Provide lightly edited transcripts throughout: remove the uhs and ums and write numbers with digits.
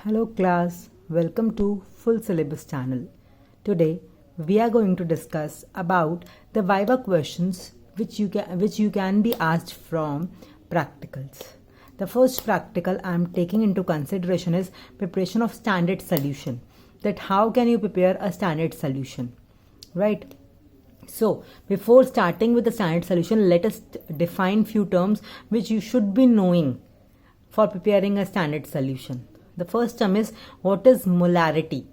Hello class, welcome to Full Syllabus channel. Today we are going to discuss about the Viva questions which you can be asked from practicals. The first practical I am taking into consideration is preparation of standard solution. That how can you prepare a standard solution, right? So before starting with the standard solution, let us define few terms which you should be knowing for preparing a standard solution. The first term is what is molarity.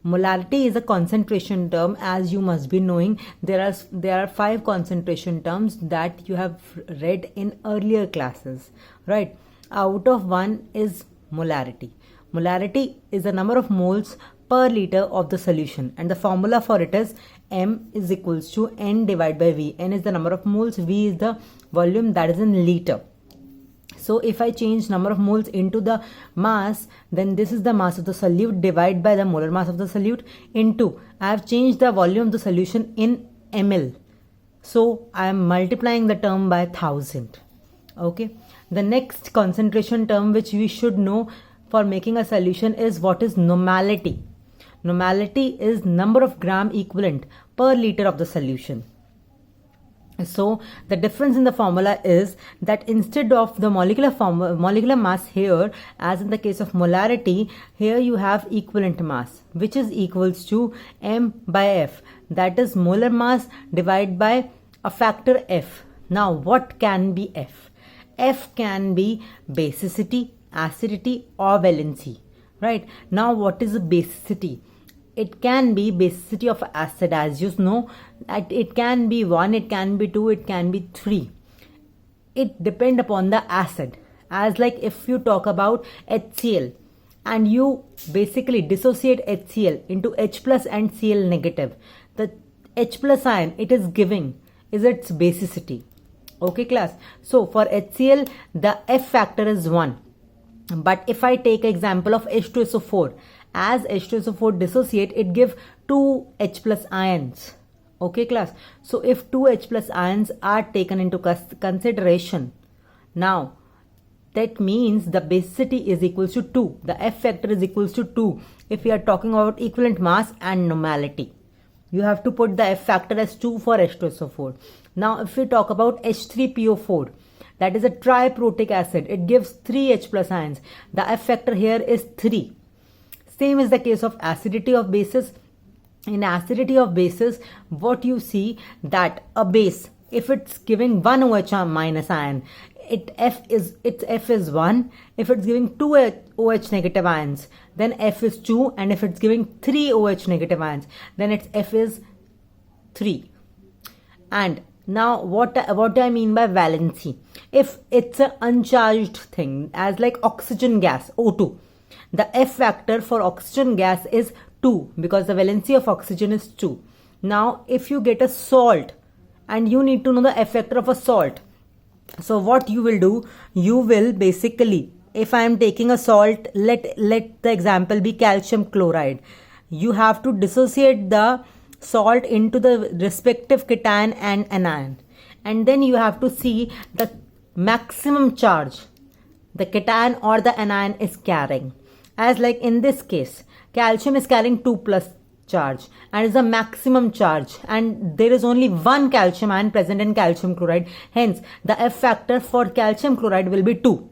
Molarity is a concentration term, as you must be knowing. There are 5 concentration terms that you have read in earlier classes, right? Out of one is molarity. Molarity is the number of moles per liter of the solution, and the formula for it is M is equals to N divided by V. N is the number of moles, V is the volume, that is in liter. So if I change number of moles into the mass, then this is the mass of the solute divided by the molar mass of the solute into, I have changed the volume of the solution in ml. So I am multiplying the term by 1000. Okay. The next concentration term which we should know for making a solution is what is normality. Normality is number of gram equivalent per liter of the solution. So the difference in the formula is that instead of the molecular mass here, as in the case of molarity, here you have equivalent mass, which is equals to M by F. That is molar mass divided by a factor F. Now what can be F? F can be basicity, acidity or valency, right? Now what is the basicity? It can be basicity of acid, as you know, that it can be 1, it can be 2, it can be 3. It depends upon the acid. As like if you talk about HCl and you basically dissociate HCl into H plus and Cl negative, the H plus ion it is giving is its basicity. Okay class. So for HCl the F factor is 1. But if I take example of H2SO4, as H2SO4 dissociate, it give 2 H plus ions. Okay class. So if 2 H plus ions are taken into consideration, now that means the basicity is equals to 2. The F factor is equals to 2 if we are talking about equivalent mass and normality. You have to put the F factor as 2 for H2SO4. Now if we talk about H3PO4, that is a triprotic acid, it gives 3 H plus ions. The F factor here is 3. Same is the case of acidity of bases. In acidity of bases, what you see that a base, if it's giving 1 OH minus ion, its F is 1. If it's giving 2 OH negative ions, then F is 2. And if it's giving 3 OH negative ions, then its F is 3. And now what I mean by valency, if it's an uncharged thing, as like oxygen gas, O2, the F factor for oxygen gas is 2 because the valency of oxygen is 2. Now if you get a salt and you need to know the F factor of a salt, so what you will do, you will basically, if I am taking a salt, let the example be calcium chloride, you have to dissociate the salt into the respective cation and anion, and then you have to see the maximum charge the cation or the anion is carrying. As like in this case, calcium is carrying 2 plus charge and is a maximum charge, and there is only 1 calcium ion present in calcium chloride. Hence, the F factor for calcium chloride will be 2.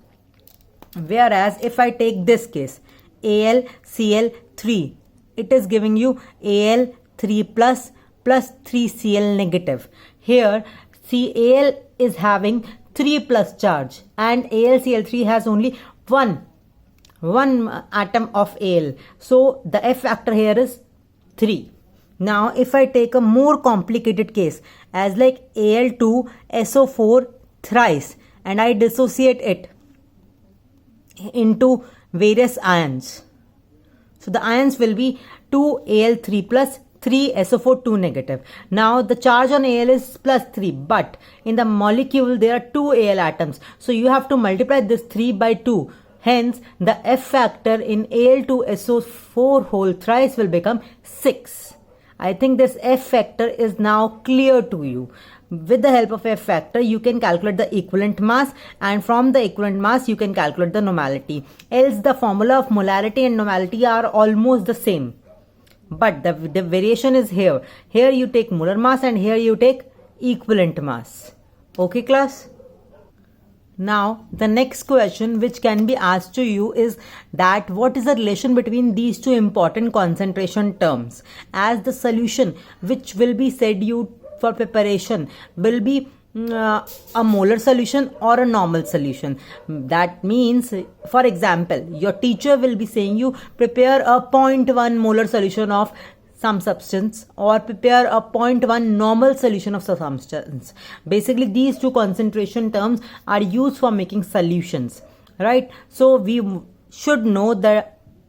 Whereas if I take this case, AlCl3, it is giving you Al3 plus 3Cl negative. Here, Cal is having 3 plus charge and AlCl3 has only one atom of Al. So the F factor here is 3. Now if I take a more complicated case, as like Al2SO4 thrice, and I dissociate it into various ions. So the ions will be 2Al3 plus 3SO4 2 negative. Now the charge on Al is plus 3, but in the molecule there are 2 Al atoms. So you have to multiply this 3 by 2. Hence, the F factor in Al2SO4 whole thrice will become 6. I think this F factor is now clear to you. with the help of F factor you can calculate the equivalent mass, and from the equivalent mass you can calculate the normality. Else the formula of molarity and normality are almost the same, but the variation is here. Here you take molar mass and here you take equivalent mass. Okay class? Now the next question which can be asked to you is that what is the relation between these two important concentration terms, as the solution which will be said you for preparation will be a molar solution or a normal solution. That means, for example, your teacher will be saying you prepare a 0.1 molar solution of some substance or prepare a 0.1 normal solution of some substance. Basically these two concentration terms are used for making solutions, right? So we should know the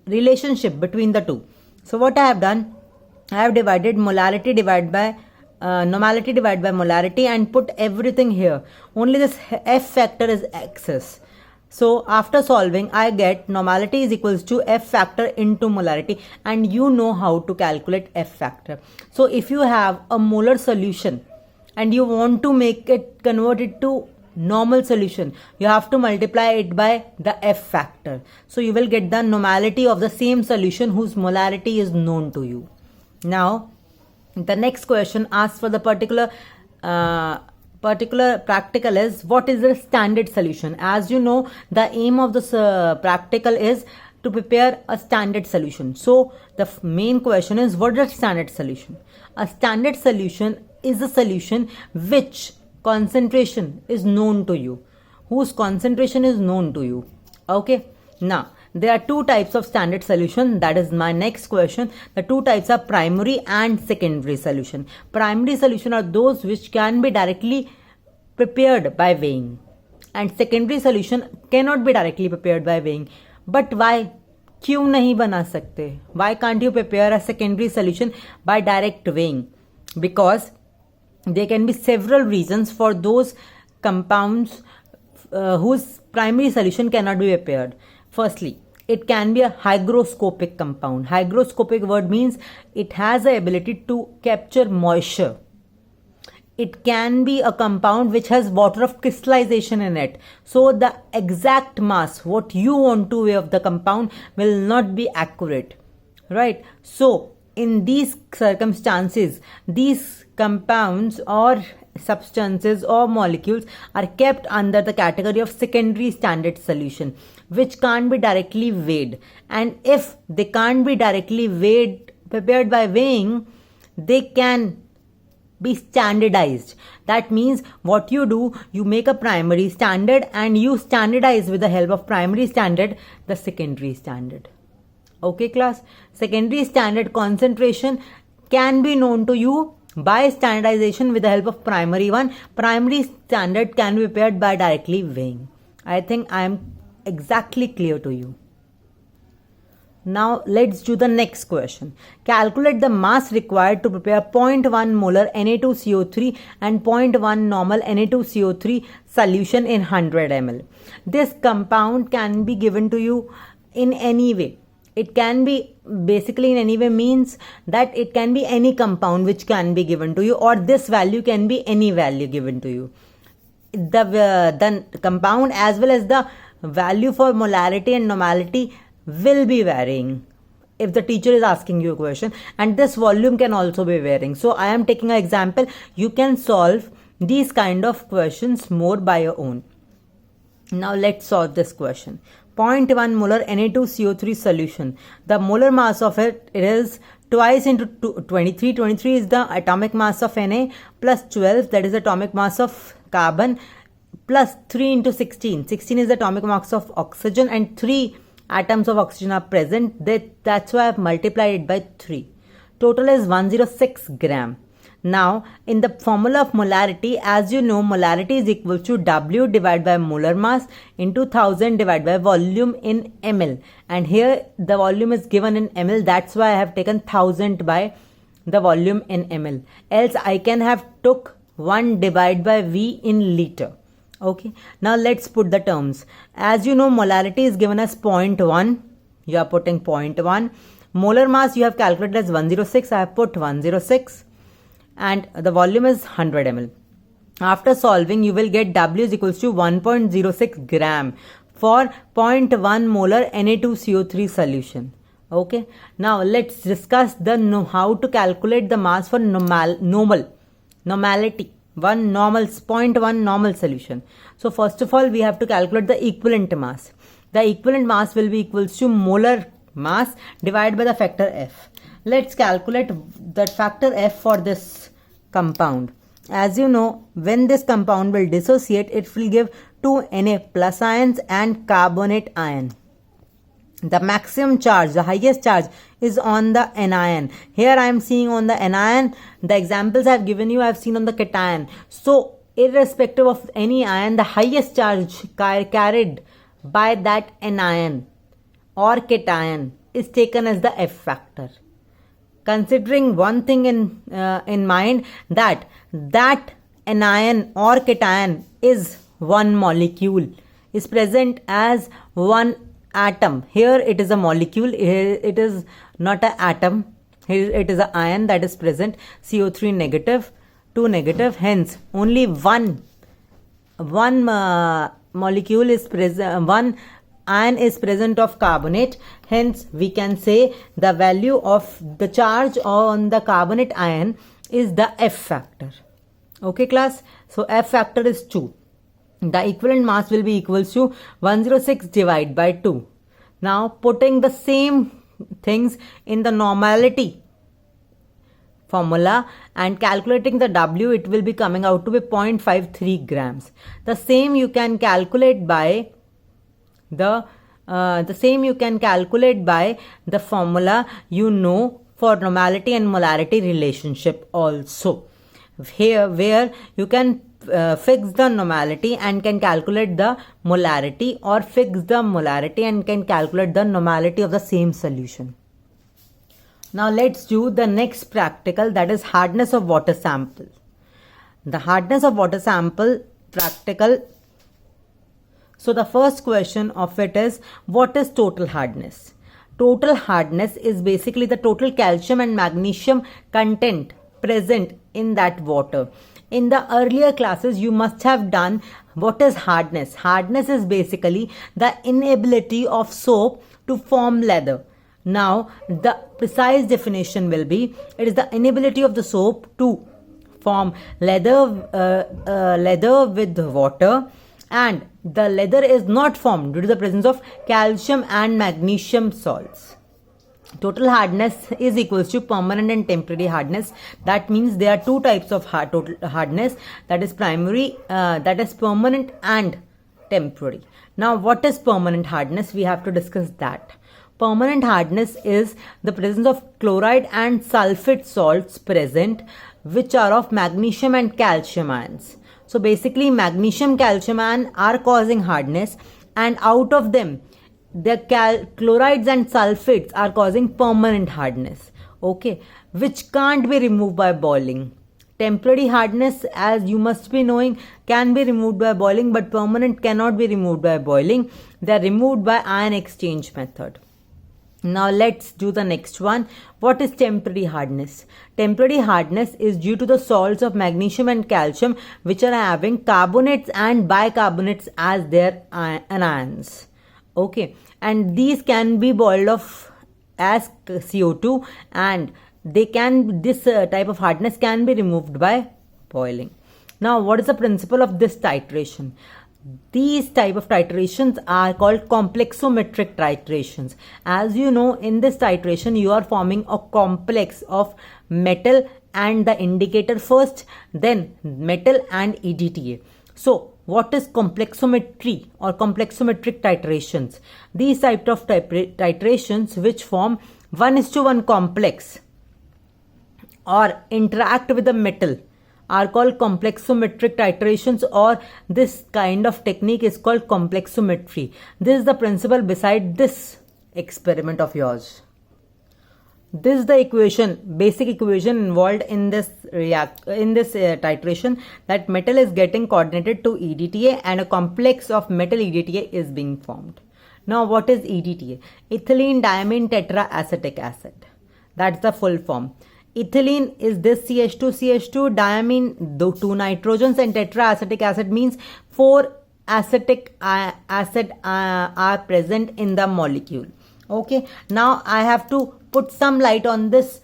relationship between the two. So what I have done, I have divided molarity divided by normality divided by molarity and put everything here. Only this F factor is excess. So after solving I get normality is equals to F factor into molarity, and you know how to calculate F factor. So if you have a molar solution and you want to make it convert it to normal solution, you have to multiply it by the F factor. So you will get the normality of the same solution whose molarity is known to you. Now the next question asks for the particular practical is what is the standard solution. As you know, the aim of this practical is to prepare a standard solution. So the main question is what is a standard solution? A standard solution is a solution which concentration is known to you, whose concentration is known to you. Okay, now there are two types of standard solution. That is my next question. The two types are primary and secondary solution. Primary solution are those which can be directly prepared by weighing, and secondary solution cannot be directly prepared by weighing. But why? क्यों नहीं बना सकते? Why can't you prepare a secondary solution by direct weighing? Because there can be several reasons for those compounds whose primary solution cannot be prepared. Firstly, it can be a hygroscopic compound. Hygroscopic word means it has the ability to capture moisture. It can be a compound which has water of crystallization in it. So the exact mass, what you want to weigh of the compound will not be accurate, right? So in these circumstances, these compounds or substances or molecules are kept under the category of secondary standard solution, which can't be directly weighed. And if they can't be directly weighed, prepared by weighing, they can be standardized. That means what you do, you make a primary standard and you standardize with the help of primary standard the secondary standard. Okay class? Secondary standard concentration can be known to you by standardization with the help of primary one. Primary standard can be prepared by directly weighing. I think I am exactly clear to you. Now let's do the next question. Calculate the mass required to prepare 0.1 molar Na2CO3 and 0.1 normal Na2CO3 solution in 100 ml. This compound can be given to you in any way. It can be basically in any way means that it can be any compound which can be given to you, or this value can be any value given to you. The compound as well as the value for molarity and normality will be varying if the teacher is asking you a question, and this volume can also be varying. So I am taking an example. You can solve these kind of questions more by your own. Now let's solve this question. 0.1 molar Na2CO3 solution. The molar mass of it is twice into 23. 23 is the atomic mass of Na plus 12, that is the atomic mass of carbon, plus 3 into 16. 16 is the atomic mass of oxygen, and 3 atoms of oxygen are present. That's why I have multiplied it by 3. Total is 106 gram. Now in the formula of molarity, as you know, molarity is equal to W divided by molar mass into 1000 divided by volume in ml, and here the volume is given in ml. That's why I have taken 1000 by the volume in ml. Else I can have took 1 divided by V in liter. Okay, now let's put the terms. As you know, molarity is given as 0.1. You are putting 0.1. Molar mass you have calculated as 106. I have put 106. And the volume is 100 ml. After solving, you will get W is equals to 1.06 gram for 0.1 molar Na2CO3 solution. Okay. Now let's discuss how to calculate the mass for normality. 0.1 normal solution. So first of all, we have to calculate the equivalent mass. The equivalent mass will be equals to molar mass divided by the factor F. Let's calculate the factor F for this compound. As you know, when this compound will dissociate, it will give 2 Na plus ions and carbonate ion. The maximum charge, the highest charge is on the anion. Here I am seeing on the anion. The examples I have given you, I have seen on the cation. So, irrespective of any ion, the highest charge carried by that anion or cation is taken as the F factor. Considering one thing in mind, that anion or cation is one molecule, is present as one atom. Here it is a molecule, here it is not an atom, here it is an ion that is present, CO3 negative, 2 negative, hence only one molecule is present, one ion is present of carbonate. Hence we can say the value of the charge on the carbonate ion is the F factor. Okay class, so F factor is 2. The equivalent mass will be equals to 106 divided by 2. Now putting the same things in the normality formula and calculating the W, it will be coming out to be 0.53 grams. The same you can calculate by the formula you know for normality and molarity relationship also. Here where you can fix the normality and can calculate the molarity, or fix the molarity and can calculate the normality of the same solution. Now let's do the next practical, that is hardness of water sample. The hardness of water sample practical. So the first question of it is, what is total hardness? Total hardness is basically the total calcium and magnesium content present in that water. In the earlier classes, you must have done what is hardness. Hardness is basically the inability of soap to form leather. Now, the precise definition will be, it is the inability of the soap to form leather with water, and the leather is not formed due to the presence of calcium and magnesium salts. Total hardness is equals to permanent and temporary hardness. That means there are two types of total hardness, that is permanent and temporary. Now what is permanent hardness? We have to discuss that. Permanent hardness is the presence of chloride and sulfate salts present, which are of magnesium and calcium ions. So basically magnesium calcium ion are causing hardness, and out of them the chlorides and sulfates are causing permanent hardness, okay, which can't be removed by boiling. Temporary hardness, as you must be knowing, can be removed by boiling, but permanent cannot be removed by boiling. They are removed by ion exchange method. Now let's do the next one. What is temporary hardness? Temporary hardness is due to the salts of magnesium and calcium, which are having carbonates and bicarbonates as their anions. Okay, and these can be boiled off as CO2, and this type of hardness can be removed by boiling. Now what is the principle of this titration? These type of titrations are called complexometric titrations. As you know, in this titration you are forming a complex of metal and the indicator first, then metal and EDTA. So what is complexometry or complexometric titrations? These type of titrations which form 1:1 complex or interact with the metal are called complexometric titrations, or this kind of technique is called complexometry. This is the principle beside this experiment of yours. This is the basic equation involved in this titration, that metal is getting coordinated to EDTA and a complex of metal EDTA is being formed. Now what is EDTA? Ethylene diamine tetraacetic acid. That's the full form. ethylene is this CH2, diamine, the 2 nitrogens, and tetraacetic acid means 4 acetic acid are present in the molecule. Okay, now I have to put some light on this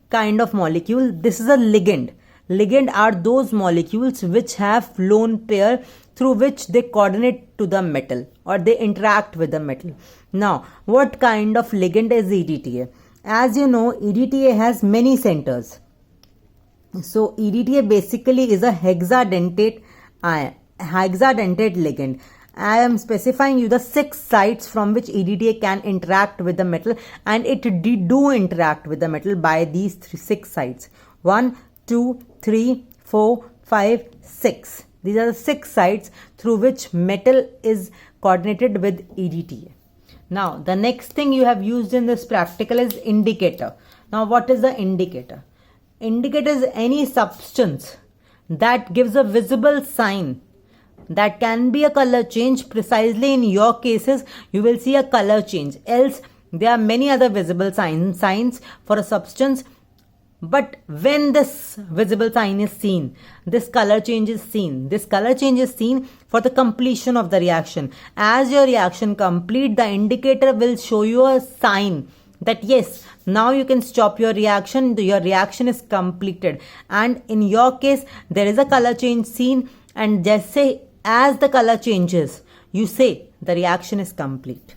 kind of molecule. This is a ligand. Ligand are those molecules which have lone pair through which they coordinate to the metal or they interact with the metal. Now, what kind of ligand is EDTA? As you know, EDTA has many centers. So, EDTA basically is a hexadentate ligand. I am specifying you the 6 sites from which EDTA can interact with the metal, and it do interact with the metal by these 6 sites. 1, 2, 3, 4, 5, 6. These are the 6 sites through which metal is coordinated with EDTA. Now, the next thing you have used in this practical is indicator. Now, what is the indicator? Indicator is any substance that gives a visible sign. That can be a color change. Precisely in your cases, you will see a color change. Else, there are many other visible signs for a substance. But when this visible sign is seen, this color change is seen. This color change is seen for the completion of the reaction. As your reaction complete, the indicator will show you a sign that yes, now you can stop your reaction. Your reaction is completed. And in your case, there is a color change seen, and just say as the color changes, you say the reaction is complete.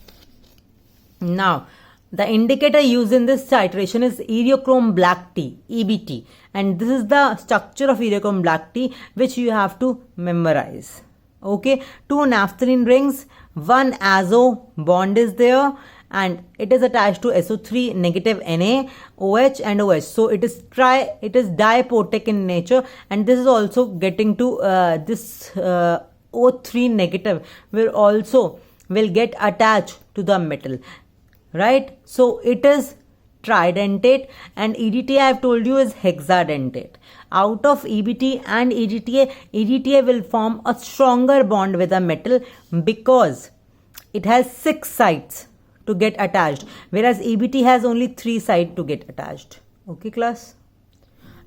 Now, the indicator used in this titration is Eriochrome black tea, EBT, and this is the structure of Eriochrome black tea which you have to memorize. Okay, 2 naphthalene rings, 1 azo bond is there, and it is attached to SO3 negative Na, OH and OH. So it is diapotic in nature, and this is also getting to this O3 negative will get attached to the metal. Right, so it is tridentate, and EDTA I have told you is hexadentate. Out of EBT and EDTA, EDTA will form a stronger bond with a metal because it has 6 sites to get attached, whereas EBT has only 3 sites to get attached. Okay, class?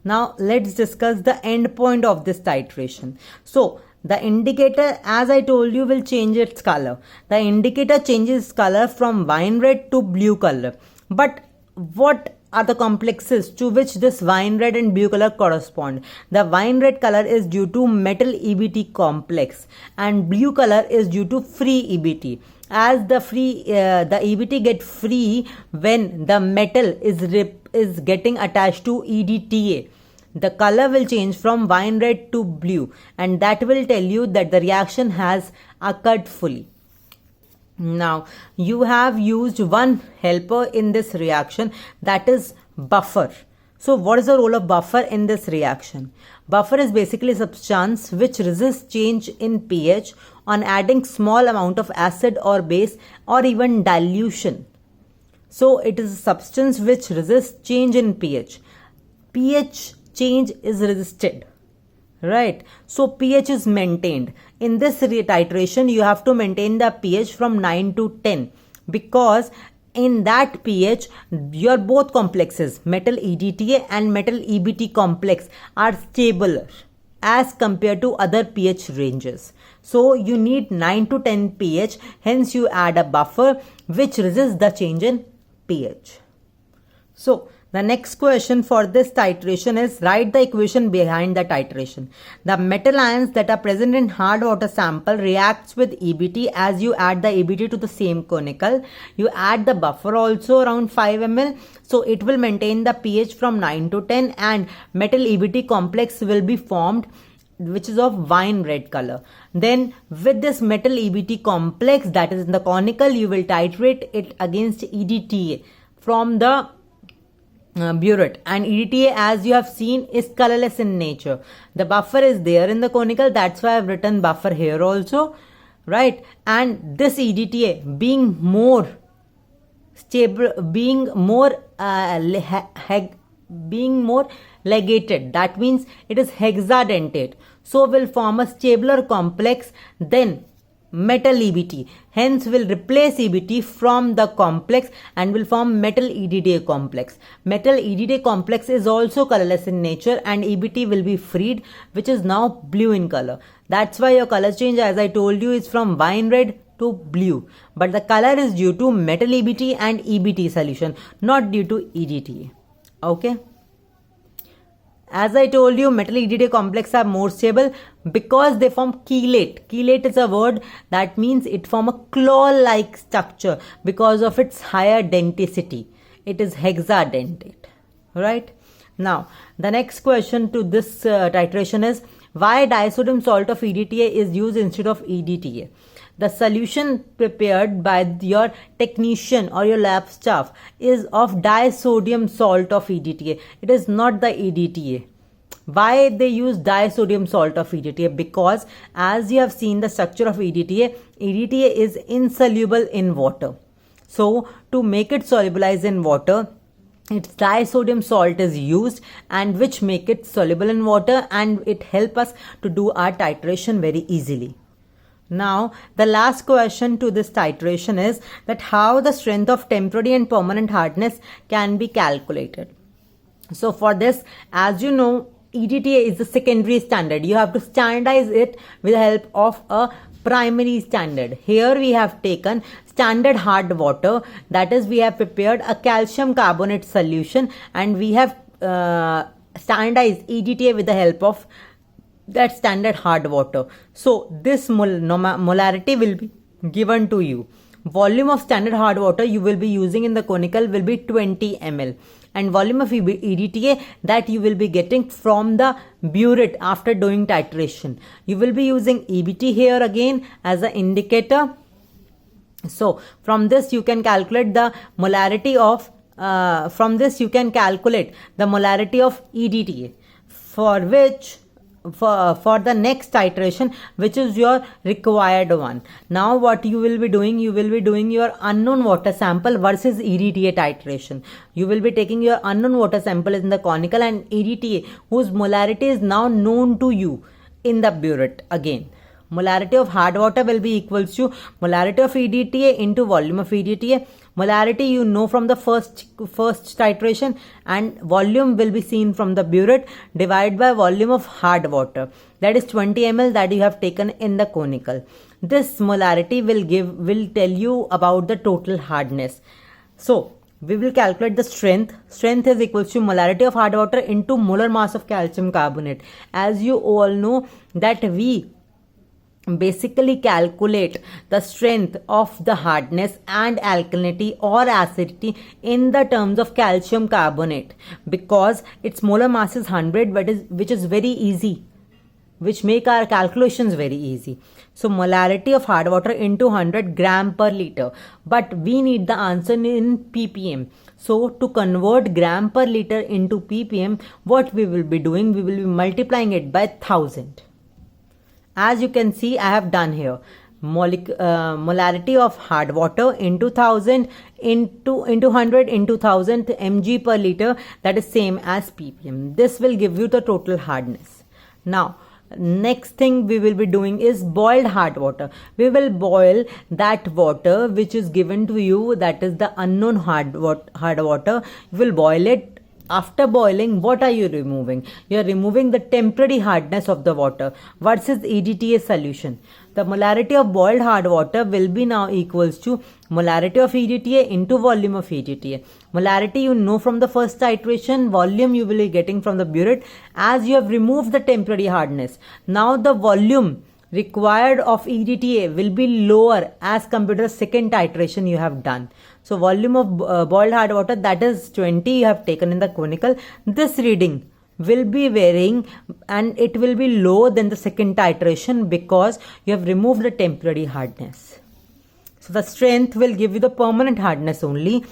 Now let's discuss the end point of this titration. So the indicator, as I told you, will change its color. The indicator changes color from wine red to blue color. But what are the complexes to which this wine red and blue color correspond? The wine red color is due to metal EBT complex, and blue color is due to free EBT. As the EBT get free when the metal is getting attached to EDTA. The color will change from wine red to blue, and that will tell you that the reaction has occurred fully. Now, you have used one helper in this reaction, that is buffer. So, what is the role of buffer in this reaction? Buffer is basically a substance which resists change in pH on adding small amount of acid or base or even dilution. So, it is a substance which resists change in pH. pH change is resisted, right? So pH is maintained. In this titration, you have to maintain the pH from 9 to 10 because in that pH, your both complexes, metal EDTA and metal EBT complex, are stabler as compared to other pH ranges. So you need 9 to 10 pH, hence you add a buffer which resists the change in pH. So the next question for this titration is write the equation behind the titration. The metal ions that are present in hard water sample reacts with EBT as you add the EBT to the same conical. You add the buffer also around 5 ml. So it will maintain the pH from 9 to 10 and metal EBT complex will be formed, which is of wine red color. Then with this metal EBT complex that is in the conical, you will titrate it against EDTA from the burette, and EDTA, as you have seen, is colorless in nature. The buffer is there in the conical, that's why I've written buffer here also, right? And this EDTA being more stable, being more legated, that means it is hexadentate, so will form a stabler complex than metal EBT. Hence will replace EBT from the complex and will form metal EDTA complex. Metal EDTA complex is also colorless in nature and EBT will be freed, which is now blue in color. That's why your color change, as I told you, is from wine red to blue. But the color is due to metal EBT and EBT solution, not due to EDTA. Okay. As I told you, metal EDTA complex are more stable because they form chelate. Chelate is a word that means it form a claw-like structure because of its higher denticity. It is hexadentate. Right? Now, the next question to this titration is, why disodium salt of EDTA is used instead of EDTA? The solution prepared by your technician or your lab staff is of disodium salt of EDTA. It is not the EDTA. Why they use disodium salt of EDTA? Because as you have seen the structure of EDTA, EDTA is insoluble in water. So to make it solubilize in water, its disodium salt is used, and which make it soluble in water, and it help us to do our titration very easily. Now, the last question to this titration is that how the strength of temporary and permanent hardness can be calculated. So for this, as you know, EDTA is the secondary standard. You have to standardize it with the help of a primary standard. Here we have taken standard hard water, that is, we have prepared a calcium carbonate solution and we have standardized EDTA with the help of that standard hard water. So this molarity will be given to you. Volume of standard hard water you will be using in the conical will be 20 ml, and volume of EDTA that you will be getting from the burette after doing titration. You will be using EBT here again as an indicator. So from this you can calculate the molarity of EDTA, for which for the next titration, which is your required one. Now what you will be doing, you will be doing your unknown water sample versus EDTA titration. You will be taking your unknown water sample in the conical and EDTA whose molarity is now known to you in the burette again. Molarity of hard water will be equals to molarity of EDTA into volume of EDTA. Molarity you know from the first titration, and volume will be seen from the burette divided by volume of hard water, that is 20 ml that you have taken in the conical. This molarity will tell you about the total hardness. So we will calculate the strength. Strength is equals to molarity of hard water into molar mass of calcium carbonate. As you all know that we basically calculate the strength of the hardness and alkalinity or acidity in the terms of calcium carbonate, because its molar mass is 100, which is very easy, which make our calculations very easy. So molarity of hard water into 100 gram per liter, but we need the answer in ppm. So to convert gram per liter into ppm, what we will be doing, we will be multiplying it by 1000. As you can see, I have done here molarity of hard water into 1000 into 100 into 1000 mg per liter, that is same as ppm. This will give you the total hardness. Now next thing we will be doing is boiled hard water. We will boil that water which is given to you, that is the unknown hard water. You will boil it. After boiling, what are you removing? You are removing the temporary hardness of the water versus EDTA solution. The molarity of boiled hard water will be now equals to molarity of EDTA into volume of EDTA. Molarity you know from the first titration, volume you will be getting from the burette as you have removed the temporary hardness. Now the volume required of EDTA will be lower as compared to the second titration you have done. So volume of boiled hard water, that is 20 you have taken in the conical. This reading will be varying and it will be lower than the second titration because you have removed the temporary hardness. So the strength will give you the permanent hardness only.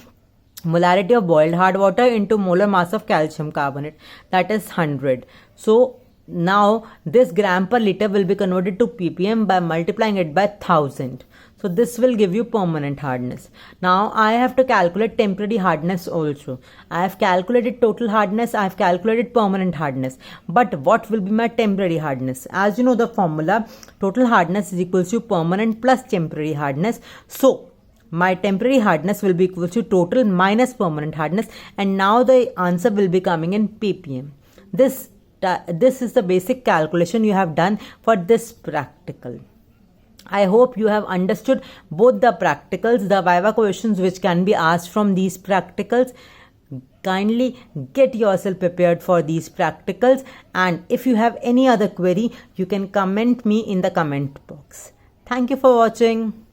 Molarity of boiled hard water into molar mass of calcium carbonate, that is 100. So now this gram per liter will be converted to ppm by multiplying it by 1000. So this will give you permanent hardness. Now I have to calculate temporary hardness also. I have calculated total hardness, I have calculated permanent hardness. But what will be my temporary hardness? As you know the formula, total hardness is equals to permanent plus temporary hardness. So my temporary hardness will be equal to total minus permanent hardness, and now the answer will be coming in ppm. This is the basic calculation you have done for this practical. I hope you have understood both the practicals, the Viva questions which can be asked from these practicals. Kindly get yourself prepared for these practicals, and if you have any other query, you can comment me in the comment box. Thank you for watching.